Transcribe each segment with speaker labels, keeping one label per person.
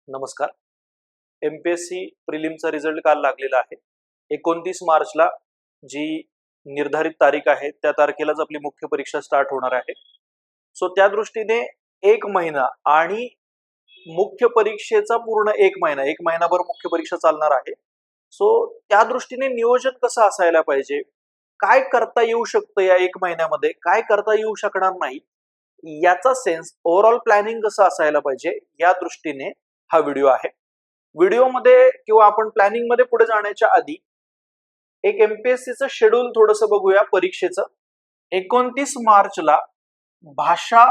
Speaker 1: नमस्कार. MPSC प्रिलिमचा result काल लागलेला आहे. 29 मार्चला जी निर्धारित तारीख आहे त्या तारखेलाच आपली मुख्य परीक्षा स्टार्ट होणार आहे. सो त्या दृष्टीने एक महिना आणि मुख्य परीक्षेचा पूर्ण एक महिनाभर मुख्य परीक्षा चालणार आहे. सो त्या दृष्टीने नियोजन कसं असायला पाहिजे, काय करता येऊ शकतं या एक महिन्यामध्ये, काय करता येऊ शकणार नाही, याचा सेन्स ओव्हरऑल प्लॅनिंग कसं असायला पाहिजे या दृष्टीने हा व्हिडिओ आहे. व्हिडिओमध्ये किंवा आपण प्लॅनिंग मध्ये पुढे जाण्याच्या आधी एक एमपीएससीचं शेड्यूल थोडंसं बघूया परीक्षेचं. 29 मार्चला भाषा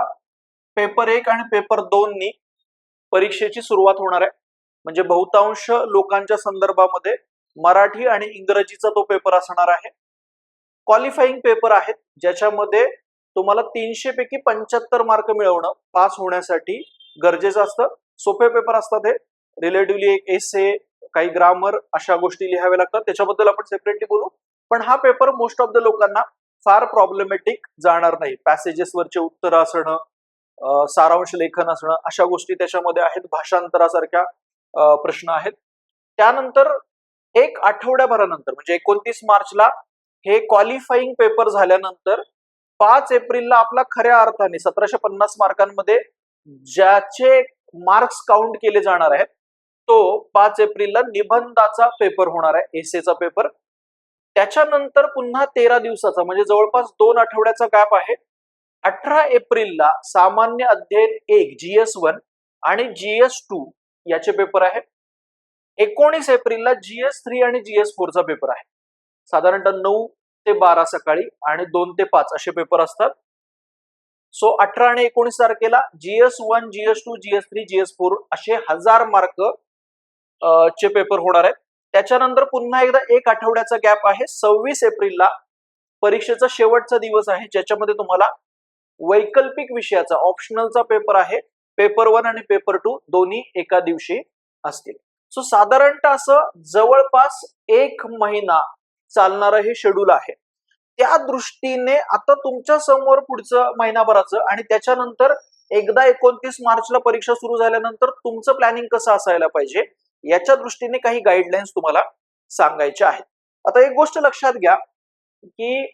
Speaker 1: पेपर 1 आणि पेपर 2 नी परीक्षेची सुरुवात होणार आहे. म्हणजे बहुतांश लोकांच्या संदर्भामध्ये मराठी आणि इंग्रजीचा तो पेपर असणार आहे. क्वालिफाईंग पेपर आहेत ज्याच्यामध्ये तुम्हाला 300 पैकी 75 मार्क मिळवणं पास होण्यासाठी गरजेचं असतं. सोपे पेपर असतात हे. रिलेटिव्हली एक एसे, काही ग्रामर अशा गोष्टी लिहाव्या लागतात. त्याच्याबद्दल आपण सेपरेटली बोलू. पण हा पेपर मोस्ट ऑफ द लोकांना फार प्रॉब्लेमॅटिक जाणार नाही. पॅसेजेस वरचे उत्तर असणं, सारांश लेखन असणं अशा गोष्टी त्याच्यामध्ये आहेत. भाषांतरासारख्या प्रश्न आहेत. त्यानंतर एक आठवड्याभरानंतर म्हणजे 29 मार्चला हे क्वालिफाईंग पेपर झाल्यानंतर 5 एप्रिलला आपला खऱ्या अर्थाने 1750 मार्कांमध्ये ज्याचे मार्क्स काउंट केले जाणार आहेत तो 5 एप्रिलला निबंधाचा पेपर होणार आहे, एसेचा पेपर. त्याच्यानंतर पुन्हा 13 दिवसाचा म्हणजे जवळपास 2 आठवड्याचा गॅप आहे. 18 एप्रिलला सामान्य अध्ययन 1 GS1 आणि GS2 याचे पेपर आहे. 19 एप्रिलला GS3 आणि GS4 चा पेपर आहे. साधारणतः 9 ते 12 सकाळी आणि 2 ते 5 असे पेपर असतात. सो 18 आणि 19 तारखेला GS1, GS2, GS3, GS4 असे 1000 मार्क चे पेपर होणार आहेत. त्याच्यानंतर पुन्हा एकदा एक आठवड्याचा गॅप आहे. 26 एप्रिलला परीक्षेचा शेवटचा दिवस आहे ज्याच्यामध्ये तुम्हाला वैकल्पिक विषयाचा ऑप्शनलचा पेपर आहे. पेपर 1 आणि पेपर 2 दोन्ही एका दिवशी असतील. सो साधारणतः असं जवळपास एक महिना चालणारं हे शेड्यूल आहे. त्या दृष्टीने आता तुमच्या समोर पुढचं महिनाभराचं आणि त्याच्यानंतर एकदा 29 मार्चला परीक्षा सुरू झाल्यानंतर तुमचं प्लॅनिंग कसं असायला पाहिजे याच्या दृष्टीने काही गाईडलाईन्स तुम्हाला सांगायच्या आहेत. आता एक गोष्ट लक्षात घ्या की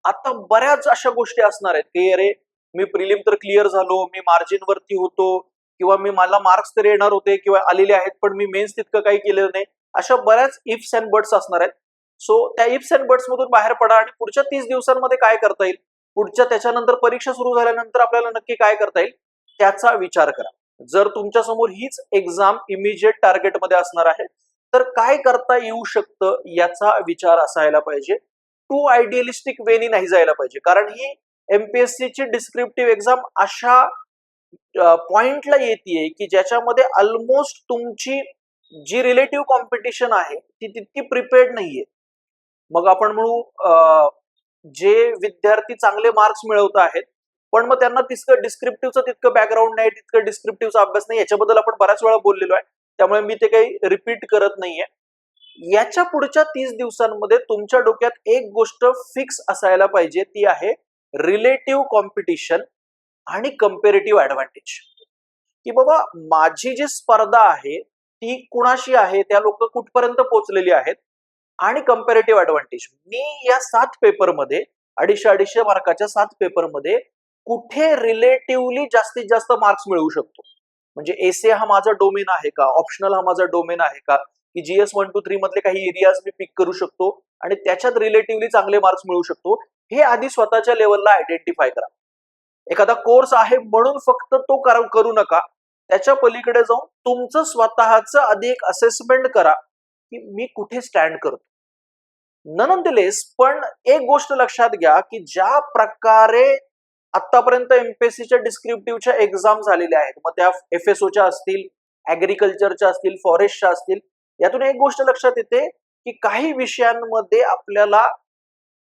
Speaker 1: आता बऱ्याच अशा गोष्टी असणार आहेत की अरे मी प्रिलिम तर क्लिअर झालो, मी मार्जिन वरती होतो किंवा मला मार्क्स तर येणार होते किंवा आलेले आहेत पण मी मेन्स तितकं काही केलं नाही. अशा बऱ्याच इफ्स अँड बट्स असणार आहेत. सो त्या इफ्स अँड बट्स मधून बाहेर पडा आणि पुढच्या 30 दिवसांमध्ये काय करता येईल, पुढच्या त्याच्यानंतर परीक्षा सुरू झाल्यानंतर आपल्याला नक्की काय करता येईल त्याचा विचार करा. जर तुमच्या समोर हीच एक्झाम इमिजिएट टार्गेट मध्ये असणार आहे तर काय करता येऊ शकतं याचा विचार असायला पाहिजे. टू आयडियलिस्टिक वेनी नाही जायला पाहिजे. कारण ही एमपीएससी ची डिस्क्रिप्टिव्ह एक्झाम अशा पॉइंटला येते की ज्याच्यामध्ये ऑलमोस्ट तुमची जी रिलेटिव्ह कॉम्पिटिशन आहे ती तितकी प्रिपेअर्ड नाहीये. मग आपण म्हणू जे विद्यार्थी चांगले मार्क्स मिळवत आहेत पण मग त्यांना तितकं डिस्क्रिप्टिव्हचं तितकं बॅकग्राऊंड नाही, तितकं डिस्क्रिप्टिव्हचा अभ्यास नाही, याच्याबद्दल आपण बऱ्याच वेळा बोललेलो आहे. त्यामुळे मी ते काही रिपीट करत नाहीये. याच्या पुढच्या 30 दिवसांमध्ये तुमच्या डोक्यात एक गोष्ट फिक्स असायला पाहिजे, ती आहे रिलेटिव्ह कॉम्पिटिशन आणि कंपेरेटिव्ह ऍडव्हान्टेज. की बाबा माझी जी स्पर्धा आहे ती कुणाशी आहे, त्या लोक कुठपर्यंत पोहोचलेली आहेत आणि कंपेरेटिव्ह ऍडव्हान्टेज. मी या 7 पेपरमध्ये 250 मार्काच्या 7 पेपरमध्ये कुठे रिलेटिव्हली जास्तीत जास्त मार्क्स मिळवू शकतो. म्हणजे एसे हा माझा डोमेन आहे का, ऑप्शनल हा माझा डोमेन आहे का, की GS1 to 3 मधले काही एरियाज मी पिक करू शकतो आणि त्याच्यात रिलेटिव्हली चांगले मार्क्स मिळवू शकतो. हे आधी स्वतःच्या लेवलला आयडेंटिफाय करा. एखादा कोर्स आहे म्हणून फक्त तो करू नका. त्याच्या पलीकडे जाऊन तुमचं स्वतःचं आधी एक असेसमेंट करा की मी कुठे स्टँड करतो. नॉनदलेस पण एक गोष्ट लक्षात घ्या की ज्या प्रकारे आतापर्यंत एमपीएससीच्या डिस्क्रिप्टिव्हच्या एक्झाम झालेल्या आहेत, मग त्या FSOच्या असतील, ऍग्रिकल्चरच्या असतील, फॉरेस्टच्या असतील, यातून एक गोष्ट लक्षात येते की काही विषयांमध्ये आपल्याला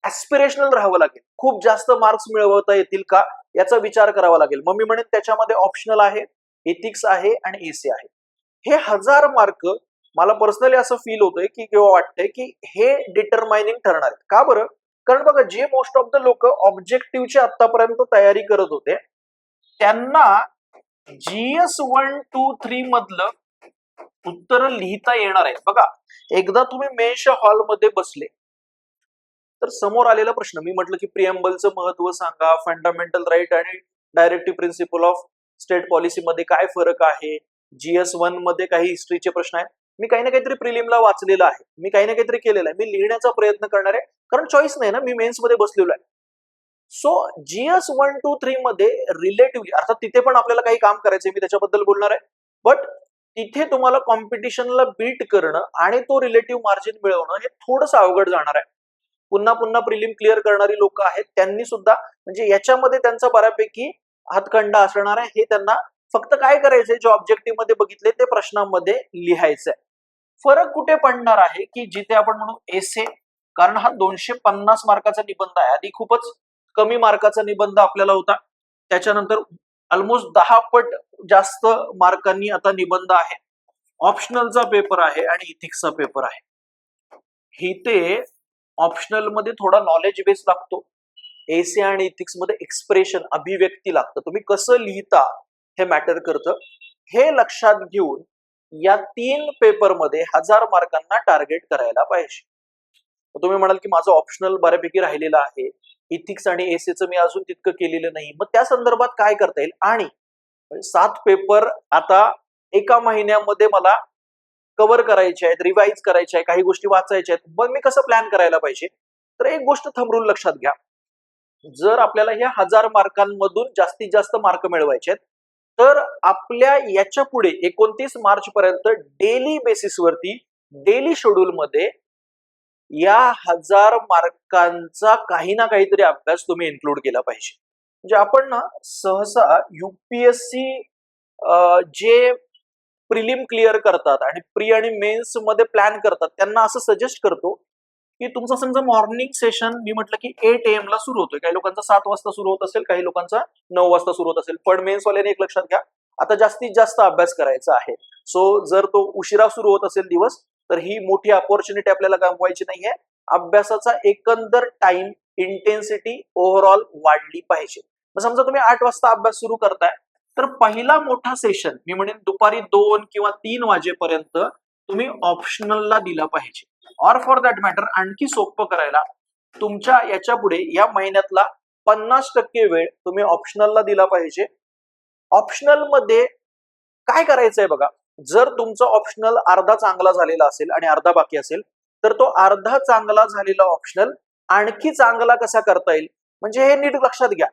Speaker 1: ऍस्पिरेशनल राहावं लागेल. खूप जास्त मार्क्स मिळवता येतील का याचा विचार करावा लागेल. मग मी म्हणेन त्याच्यामध्ये ऑप्शनल आहे, एथिक्स आहे आणि एसे आहे. हे 1000 मार्क मला पर्सनली असं फील होतंय की किंवा वाटतंय की हे डिटरमाइनिंग ठरणार आहे. का बरं? कारण बघा जे मोस्ट ऑफ द लोक ऑब्जेक्टिव्हची आतापर्यंत तयारी करत होते त्यांना GS1, 2, 3 मधलं उत्तर लिहिता येणार आहे बघा. एकदा तुम्ही मेन्सच्या हॉलमध्ये बसले तर समोर आलेला प्रश्न, मी म्हटलं की प्रिएम्बलचं महत्व सांगा, फंडामेंटल राईट आणि directive principle of state policy मध्ये काय फरक आहे, GS1 मध्ये काही हिस्ट्रीचे प्रश्न आहेत. मी काही ना काहीतरी प्रिलिमला वाचलेलं आहे, मी काही ना काहीतरी केलेलं आहे, मी लिहिण्याचा प्रयत्न करणार आहे, कारण चॉईस नाही ना, मी मेन्स मध्ये बसलेलो आहे. सो GS1, 2, 3 मध्ये रिलेटिव्हली, अर्थात तिथे पण आपल्याला काही काम करायचंय, मी त्याच्याबद्दल बोलणार आहे, बट तिथे तुम्हाला कॉम्पिटिशनला बीट करणं आणि तो रिलेटिव्ह मार्जिन मिळवणं हे थोडंसं अवघड जाणार आहे. पुन्हा पुन्हा प्रिलिम क्लिअर करणारी लोक आहेत, त्यांनी सुद्धा म्हणजे याच्यामध्ये त्यांचा बऱ्यापैकी हातखंडा असणार आहे. हे त्यांना फक्त काय करायचंय, जे ऑब्जेक्टिव्ह मध्ये बघितले ते प्रश्नांमध्ये लिहायचंय. फरक कुठे पडणार आहे की जिथे आपण म्हणू एसे, कारण हा 250 मार्काचा निबंध आहे, आधी खूपच कमी मार्काचा निबंध आपल्याला होता, त्याच्यानंतर ऑलमोस्ट 10 पट जास्त मार्कांनी आता निबंध आहे. ऑप्शनलचा पेपर आहे आणि इथिक्सचा पेपर आहे. ही ते ऑप्शनल मध्ये थोडा नॉलेज बेस लागतो, एसे आणि इथिक्स मध्ये एक्सप्रेशन, अभिव्यक्ती लागतं, तुम्ही कसं लिहिता हे मॅटर करतं. हे लक्षात घेऊन या 3 पेपरमध्ये 1000 मार्कांना टार्गेट करायला पाहिजे. तुम्ही म्हणाल की माझं ऑप्शनल बऱ्यापैकी राहिलेलं आहे, इथिक्स आणि एसेचं मी अजून तितकं केलेलं नाही, मग त्या संदर्भात काय करता येईल, आणि 7 पेपर आता एका महिन्यामध्ये मला कव्हर करायचे आहेत, रिवाइज करायचे आहे, काही गोष्टी वाचायच्या आहेत, मग मी कसं प्लॅन करायला पाहिजे. तर एक गोष्ट थंबरून लक्षात घ्या, जर आपल्याला ह्या 1000 मार्कांमधून जास्तीत जास्त मार्क मिळवायचे आहेत, तर आपल्या याच्या पुढे 29 मार्च पर्यंत डेली बेसिसवरती, डेली शेड्यूल मध्ये या 1000 मार्कांचा काही ना काहीतरी अभ्यास तुम्ही इन्क्लूड केला पाहिजे. म्हणजे आपण ना सहसा युपीएससी जे प्रिलिम क्लिअर करतात आणि प्री आणि मेन्स मध्ये प्लॅन करतात, त्यांना असं सजेस्ट करतो की तुमचं समजा मॉर्निंग सेशन, मी म्हटलं की 8 AM ला सुरू होतोय, काही लोकांचा 7 वाजता सुरू होत असेल, काही लोकांचा 9 वाजता सुरू होत असेल, पण मेन्स वाल्याने एक लक्षात घ्या, आता जास्तीत जास्त अभ्यास करायचा आहे. सो जर तो उशिरा सुरू होत असेल दिवस, तर ही मोठी अपॉर्च्युनिटी आपल्याला गमवायची नाहीये. अभ्यासाचा एकंदर टाइम, इंटेन्सिटी ओव्हरऑल वाढली पाहिजे. मग समजा तुम्ही 8 वाजता अभ्यास सुरू करताय, तर पहिला मोठा सेशन मी म्हणेन दुपारी 2 किंवा 3 वाजेपर्यंत तुम्ही ऑप्शनलला दिला पाहिजे. ऑर फॉर दॅट मॅटर आणखी सोपं करायला, तुमच्या याच्या पुढे या महिन्यातला 50% वेळ तुम्ही ऑप्शनलला दिला पाहिजे. ऑप्शनल मध्ये काय करायचंय बघा, जर तुमचा ऑप्शनल अर्धा चांगला झालेला असेल आणि अर्धा बाकी असेल, तर तो अर्धा चांगला झालेला ऑप्शनल आणखी चांगला कसा करता येईल, म्हणजे हे नीट लक्षात घ्या.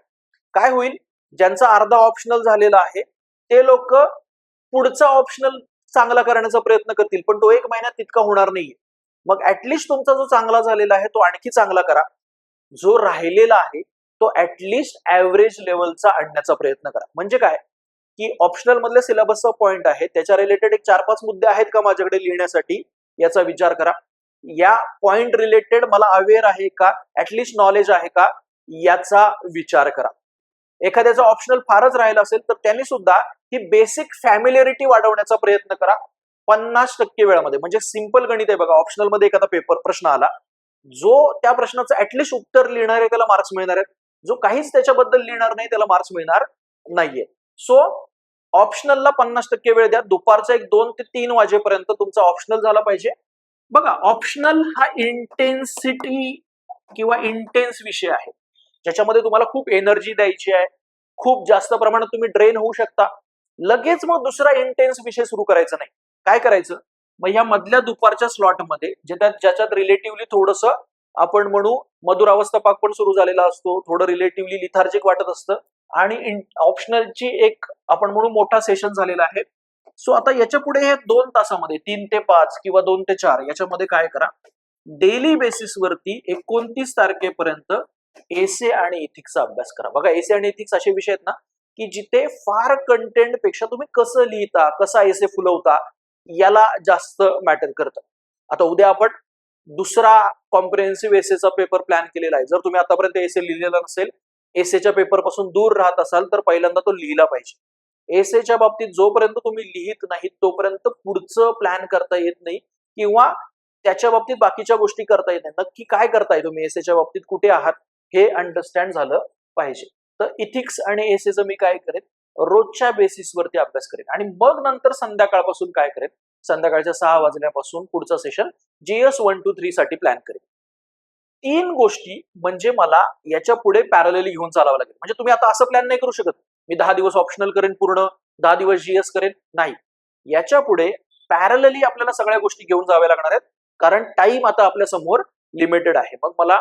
Speaker 1: काय होईल, ज्यांचा अर्धा ऑप्शनल झालेला आहे ते लोक पुढचा ऑप्शनल चांगला करण्याचा प्रयत्न करतील, पण तो 1 महिन्यात तितका होणार नाहीये. मग ऍटलिस्ट तुमचा जो चांगला झालेला आहे तो आणखी चांगला करा, जो राहिलेला आहे तो ऍटलिस्ट ऍव्हरेज लेवलचा आणण्याचा प्रयत्न करा. म्हणजे काय की ऑप्शनल मधल्या सिलेबसचा पॉइंट आहे, त्याच्या रिलेटेड एक 4-5 मुद्दे आहेत का माझ्याकडे लिहिण्यासाठी, याचा विचार करा. या पॉइंट रिलेटेड मला अवेअर आहे का, ऍटलिस्ट नॉलेज आहे का, याचा विचार करा. एखाद्याचा ऑप्शनल फारच राहिला असेल तर त्यांनी सुद्धा ही बेसिक फॅमिलिअरिटी वाढवण्याचा प्रयत्न करा 50% वेळामध्ये. म्हणजे सिंपल गणित आहे बघा, ऑप्शनल मध्ये एखादा पेपर प्रश्न आला, जो त्या प्रश्नाचं ऍटलिस्ट उत्तर लिहिणार आहे त्याला मार्क्स मिळणार आहेत, जो काहीच त्याच्याबद्दल लिहिणार नाही त्याला मार्क्स मिळणार नाहीये. सो ऑप्शनलला 50% वेळ द्या, दुपारचा 2 ते 3 वाजेपर्यंत तुमचा ऑप्शनल झाला पाहिजे. बघा, ऑप्शनल हा इंटेन्सिटी किंवा इंटेन्स विषय आहे, ज्याच्यामध्ये तुम्हाला खूप एनर्जी द्यायची आहे, खूप जास्त प्रमाणात तुम्ही ड्रेन होऊ शकता. लगेच मग दुसरा इंटेन्स विषय सुरू करायचा नाही. काय करायचं, मग या मधल्या दुपारच्या स्लॉटमध्ये ज्याच्यात रिलेटिव्हली थोडस आपण म्हणू मधुरावस्था पाक पण सुरू झालेला असतो, थोडं रिलेटिव्हली लिथार्जिक वाटत असतं, आणि ऑप्शनलची एक आपण म्हणू मोठा सेशन झालेला आहे. सो आता याच्या पुढे हे 2 तासामध्ये 3 ते 5 किंवा 2 ते 4 याच्यामध्ये काय करा, डेली बेसिसवरती 29 तारखेपर्यंत एसे आणि इथिक्सचा अभ्यास करा. बघा, एसे आणि इथिक्स असे विषय आहेत ना की जिथे फार कंटेंट पेक्षा तुम्ही कसं लिहिता, कसा एसे फुलवता, याला जास्त मॅटर करतं. आता उद्या आपण दुसरा कॉम्प्रिहेन्सिव्ह एसेचा पेपर प्लॅन केलेला आहे. जर तुम्ही आतापर्यंत एसे लिहिलेला नसेल, एसेच्या पेपर पासून दूर राहत असाल, तर पहिल्यांदा तो लिहिला पाहिजे. एसेच्या बाबतीत जोपर्यंत तुम्ही लिहित नाही तोपर्यंत पुढचं प्लॅन करता येत नाही, किंवा त्याच्या बाबतीत बाकीच्या गोष्टी करता येत नाही. नक्की काय करताय तुम्ही एसेच्या बाबतीत, कुठे आहात, हे अंडरस्टँड झालं पाहिजे. तर इथिक्स आणि एसेचं मी काय करेन, रोजच्या बेसिसवरती अभ्यास करेन आणि मग नंतर संध्याकाळपासून काय करेन, संध्याकाळच्या 6 वाजल्यापासून पुढचं सेशन GS 1 to 3 साठी प्लॅन करेन. 3 गोष्टी म्हणजे मला याच्या पुढे पॅरलली घेऊन चालावं लागेल. म्हणजे तुम्ही आता असं प्लॅन नाही करू शकत, मी 10 दिवस ऑप्शनल करेन पूर्ण, 10 दिवस GS करेन, नाही. याच्या पुढे पॅरलली आपल्याला सगळ्या गोष्टी घेऊन जाव्या लागणार आहेत, कारण टाइम आता आपल्या समोर लिमिटेड आहे. मग मला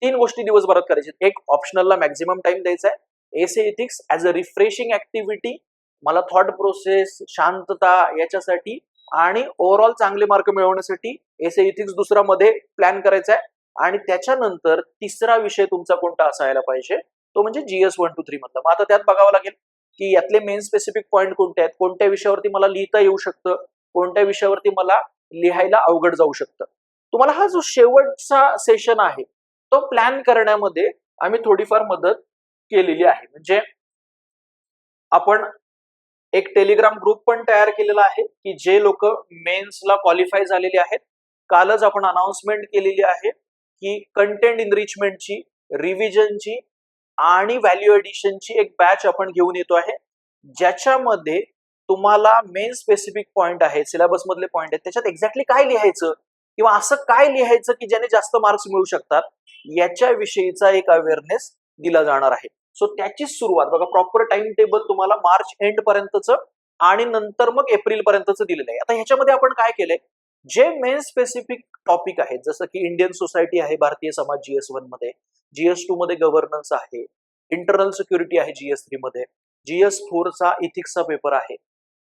Speaker 1: 3 गोष्टी दिवसभरात करायच्या. एक, ऑप्शनलला मॅक्झिमम टाइम द्यायचा आहे. Essay ethics as a refreshing activity, मला थॉट प्रोसेस, शांतता याच्यासाठी आणि ओव्हरऑल चांगले मार्क मिळवण्यासाठी एसे इथिक्स दुसरा मध्ये प्लॅन करायचा आहे. आणि त्याच्यानंतर तिसरा विषय तुमचा कोणता असायला पाहिजे, तो म्हणजे GS 1 to 3 मधला. मग आता त्यात बघावं लागेल की यातले मेन स्पेसिफिक पॉईंट कोणते आहेत, कोणत्या विषयावरती मला लिहिता येऊ शकतं, कोणत्या विषयावरती मला लिहायला अवघड जाऊ शकतं. तुम्हाला हा जो शेवटचा सेशन आहे तो प्लॅन करण्यामध्ये आम्ही थोडीफार मदत केलेली आहे. म्हणजे आपण एक टेलिग्राम ग्रुप पण तयार केलेला आहे की जे लोक मेन्सला क्वालिफाय झालेले आहेत, कालच आपण अनाउन्समेंट केलेली आहे की कंटेंट इनरिचमेंटची, रिव्हिजनची आणि व्हॅल्यू एडिशनची एक बॅच आपण घेऊन येतो आहे, ज्याच्यामध्ये तुम्हाला मेन स्पेसिफिक पॉइंट आहेत, सिलेबस मधले पॉइंट आहेत, त्याच्यात एक्झॅक्टली काय लिहायचं किंवा असं काय लिहायचं की ज्याने जास्त मार्क्स मिळू शकतात, याच्याविषयीचा एक अवेअरनेस दिला जाणार आहे. सो त्याची सुरुवात बघा, प्रॉपर टाइम टेबल तुम्हाला मार्च एंड पर्यंतच आणि नंतर मग एप्रिल पर्यंतच दिलेलं आहे. आता ह्याच्यामध्ये आपण काय केलंय, जे मेन स्पेसिफिक टॉपिक आहेत, जसं की इंडियन सोसायटी आहे भारतीय समाज GS 1 मध्ये, GS 2 मध्ये गव्हर्नन्स आहे, इंटरनल सिक्युरिटी आहे GS 3 मध्ये, GS 4 चा इथिक्सचा पेपर आहे,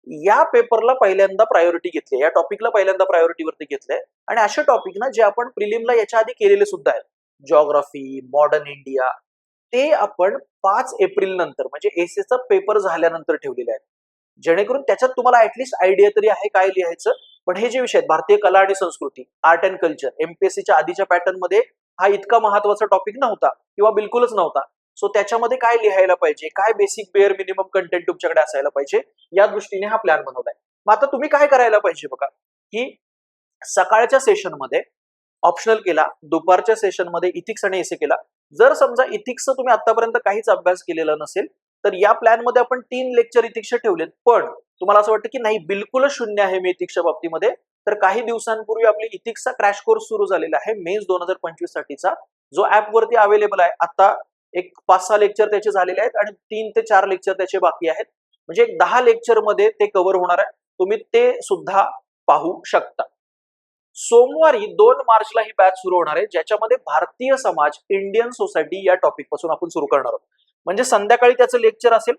Speaker 1: या पेपरला पहिल्यांदा प्रायोरिटी घेतली, या टॉपिकला पहिल्यांदा प्रायोरिटीवरती घेतलंय. आणि असे टॉपिक ना जे आपण प्रिलिमला याच्या आधी केलेले सुद्धा आहेत, जॉग्राफी, मॉडर्न इंडिया, ते आपण 5 एप्रिल नंतर म्हणजे एसेचा पेपर झाल्यानंतर ठेवलेले आहेत, जेणेकरून त्याच्यात तुम्हाला ऍटलिस्ट आयडिया तरी आहे काय लिहायचं. पण हे जे विषय आहेत, भारतीय कला आणि संस्कृती, आर्ट अँड कल्चर, MPSCच्या आधीच्या पॅटर्न मध्ये हा इतका महत्वाचा टॉपिक नव्हता किंवा बिलकुलच नव्हता. सो त्याच्यामध्ये काय लिहायला पाहिजे, काय बेसिक बेअर मिनिमम कंटेंट तुमच्याकडे असायला पाहिजे, या दृष्टीने हा प्लॅन बनवलाय. मग आता तुम्ही काय करायला पाहिजे बघा, की सकाळच्या सेशनमध्ये ऑप्शनल केला, दुपारच्या सेशनमध्ये इथिक्स आणि एसे केला. जर समजा इथिक्सचा तुम्ही आतापर्यंत काहीच अभ्यास केलेला नसेल, तर या प्लॅन मध्ये आपण 3 लेक्चर इथिक्सचे ठेवलेत. पण तुम्हाला असं वाटतं की नाही, बिलकुलच शून्य आहे मी इथिक्सच्या बाबतीमध्ये, तर काही दिवसांपूर्वी आपली इथिक्सचा क्रॅश कोर्स सुरू झालेला आहे मेन्स 2025 साठीचा, जो ऍप वरती अवेलेबल आहे. आता एक 5-6 लेक्चर त्याचे झालेले आहेत आणि 3 ते 4 लेक्चर त्याचे बाकी आहेत. म्हणजे 10 लेक्चर मध्ये ते कव्हर होणार आहे, तुम्ही ते सुद्धा पाहू शकता. सोमवारी 2 मार्चला ही बॅच सुरू होणार आहे, ज्याच्यामध्ये भारतीय समाज, इंडियन सोसायटी या टॉपिक पासून आपण सुरू करणार आहोत. म्हणजे संध्याकाळी त्याचं लेक्चर असेल,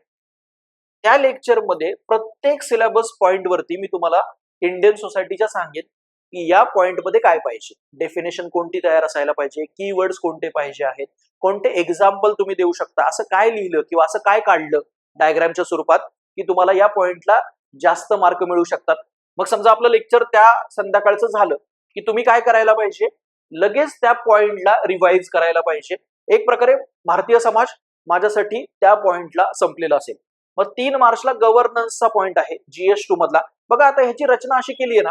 Speaker 1: त्या लेक्चरमध्ये प्रत्येक सिलेबस पॉइंट वरती मी तुम्हाला इंडियन सोसायटीच्या सांगेन की या पॉइंट मध्ये काय पाहिजे, डेफिनेशन कोणती तयार असायला पाहिजे, कीवर्ड्स कोणते पाहिजे आहेत, कोणते एक्झाम्पल तुम्ही देऊ शकता, असं काय लिहिलं किंवा असं काय काढलं डायग्रामच्या स्वरूपात की तुम्हाला या पॉइंटला जास्त मार्क मिळू शकतात. मग समजा आपलं लेक्चर त्या संध्याकाळचं झालं की तुम्ही काय करायला पाहिजे, लगेच त्या पॉइंटला रिवाइज करायला पाहिजे. एक प्रकारे भारतीय समाज माझ्यासाठी त्या पॉइंटला संपलेला असेल. मग 3 मार्चला गव्हर्नन्सचा पॉइंट आहे GS 2 मधला. बघा आता ह्याची रचना अशी केली आहे ना,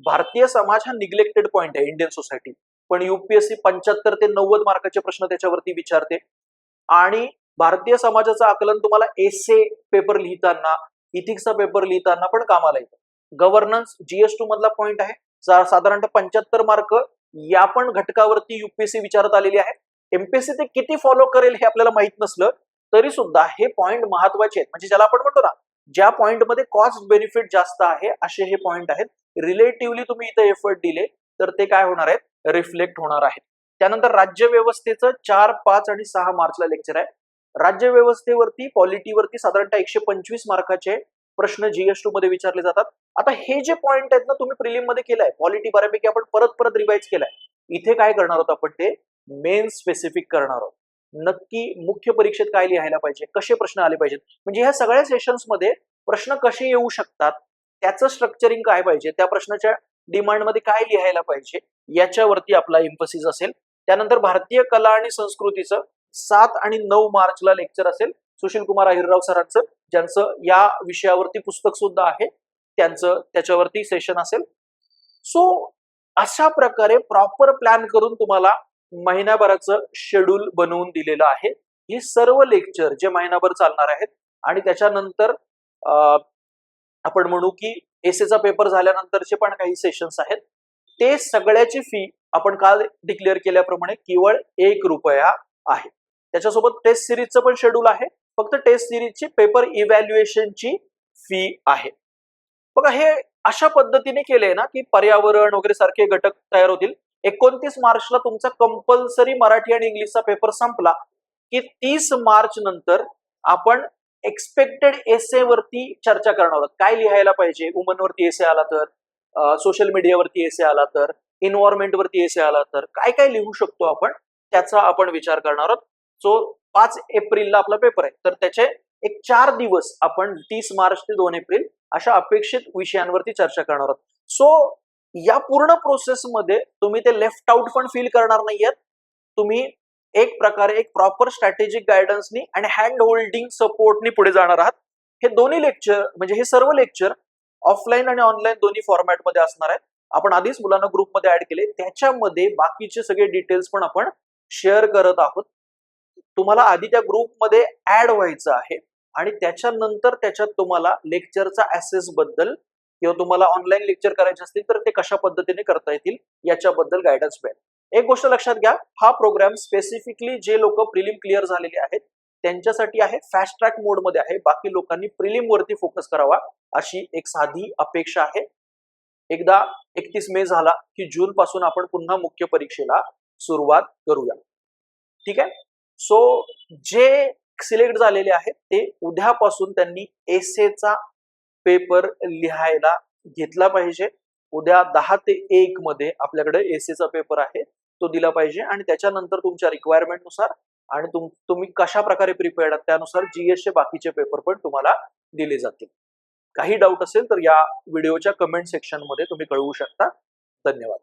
Speaker 1: भारतीय समाज हा निग्लेक्टेड पॉइंट आहे इंडियन सोसायटी, पण UPSC 75 ते 90 मार्काचे प्रश्न त्याच्यावरती विचारते. आणि भारतीय समाजाचं आकलन तुम्हाला एसे पेपर लिहिताना, इथिक्सचा पेपर लिहिताना पण कामाला येतं. गव्हर्नन्स GS 2 मधला पॉइंट आहे, साधारणतः 75 मार्क या पण घटकावरती UPSC विचारत आलेली आहे. MPSC ते किती फॉलो करेल हे आपल्याला माहित नसलं तरी सुद्धा हे पॉइंट महत्वाचे आहेत. म्हणजे ज्याला आपण म्हणतो ना, ज्या पॉइंट मध्ये कॉस्ट बेनिफिट जास्त आहे असे हे पॉइंट आहेत. रिलेटिव्हली तुम्ही इथे एफर्ट दिले तर ते काय होणार आहेत, रिफ्लेक्ट होणार आहेत. त्यानंतर राज्य व्यवस्थेचं 4, 5 आणि 6 मार्चला लेक्चर आहे. राज्य व्यवस्थेवरती, पॉलिटीवरती साधारणतः 125 मार्काचे प्रश्न GS 2 मध्ये विचारले जातात. आता हे जे पॉइंट आहेत ना, तुम्ही प्रिलिम मध्ये केलाय, पॉलिटी बऱ्यापैकी आपण परत रिवाइज केलाय, इथे काय करणार आहोत आपण, ते मेन स्पेसिफिक करणार आहोत. नक्की मुख्य परीक्षेत काय लिहायला पाहिजे, कसे प्रश्न आले पाहिजेत, म्हणजे ह्या सगळ्या सेशन्स मध्ये प्रश्न कसे येऊ शकतात, त्याचं स्ट्रक्चरिंग काय पाहिजे, त्या प्रश्नाच्या डिमांड मध्ये काय लिहायला पाहिजे, याच्यावरती आपला एम्फसिस असेल. त्यानंतर भारतीय कला आणि संस्कृतीचं 7 आणि 9 मार्चला लेक्चर असेल सुशील कुमार अहिरराव सरांचं, ज्यांचं या विषयावरती पुस्तक सुद्धा आहे, त्यांचं त्याच्यावरती सेशन असेल. सो अशा प्रकारे प्रॉपर प्लॅन करून तुम्हाला महिनाभराचं शेड्यूल बनवून दिलेलं आहे. ही सर्व लेक्चर जे महिनाभर चालणार आहेत आणि त्याच्यानंतर आपण म्हणू की एसएचा पेपर झाल्यानंतरचे पण काही सेशन्स आहेत, ते सगळ्याची फी आपण काल डिक्लेअर केल्याप्रमाणे केवळ ₹1 आहे. त्याच्यासोबत टेस्ट सिरीजचं पण शेड्यूल आहे, फक्त टेस्ट सिरीजची पेपर इव्हॅल्युएशनची फी आहे. बघा हे अशा पद्धतीने केले ना की पर्यावरण वगैरे सारखे घटक तयार होतील. 29 मार्चला तुमचा कंपल्सरी मराठी आणि इंग्लिशचा पेपर संपला की 30 मार्च नंतर आपण एक्सपेक्टेड एसे वरती चर्चा करणार आहोत. काय लिहायला पाहिजे, वुमन वरती एसे आला तर, सोशल मीडियावरती एसे आला तर, इन्व्हायरमेंट वरती एसे आला तर, काय काय लिहू शकतो आपण त्याचा आपण विचार करणार आहोत. सो 5 एप्रिलला आपला पेपर आहे, तर त्याचे एक 4 दिवस आपण 30 मार्च ते 2 एप्रिल अशा अपेक्षित विषयांवरती चर्चा करणार आहोत. सो या पूर्ण प्रोसेसमध्ये तुम्ही ते लेफ्ट आउट पण फील करणार नाहीयेत. तुम्ही एक प्रकारे एक प्रॉपर स्ट्रॅटेजिक गायडन्सनी आणि हँड होल्डिंग सपोर्टनी पुढे जाणार आहात. हे दोन्ही लेक्चर म्हणजे हे सर्व लेक्चर ऑफलाईन आणि ऑनलाईन दोन्ही फॉर्मॅटमध्ये असणार आहेत. आपण आधीच मुलांना ग्रुपमध्ये ऍड केले, त्याच्यामध्ये बाकीचे सगळे डिटेल्स पण आपण शेअर करत आहोत. तुम्हाला आधी त्या ग्रुपमध्ये ऍड व्हायचं आहे आणि त्याच्यानंतर त्याच्यात तुम्हाला लेक्चरचा ऍसेस बद्दल किंवा तुम्हाला ऑनलाईन लेक्चर करायचे असतील तर ते कशा पद्धतीने करता येतील याच्याबद्दल गायडन्स मिळेल. एक गोष्ट लक्षात घ्या, हा प्रोग्राम स्पेसिफिकली जे लोक प्रिलिम क्लिअर झालेले आहेत त्यांच्यासाठी आहे, फास्ट ट्रॅक मोड मध्ये आहे. बाकी लोकांनी प्रिलिम वरती फोकस करावा अशी एक साधी अपेक्षा आहे. एकदा 31 मे झाला की जून पासून आपण पुन्हा मुख्य परीक्षेला सुरुवात करूया. ठीक आहे. सो जे सिलेक्ट झालेले आहेत ते उद्यापासून त्यांनी एसेचा पेपर लिहायला घेतला पाहिजे. उद्या 10 ते 1 मध्ये आपल्याकडे एसेचा पेपर आहे, तो दिला पाहिजे आणि त्याच्यानंतर तुमच्या रिक्वायरमेंट नुसार आणि तुम्ही कशा प्रकारे प्रिपेअर्ड आहात त्यानुसार जीएसचे बाकीचे पेपर पण तुम्हाला दिले जातील. काही डाऊट असेल तर या व्हिडिओच्या कमेंट सेक्शन मध्ये तुम्ही कळवू शकता. धन्यवाद.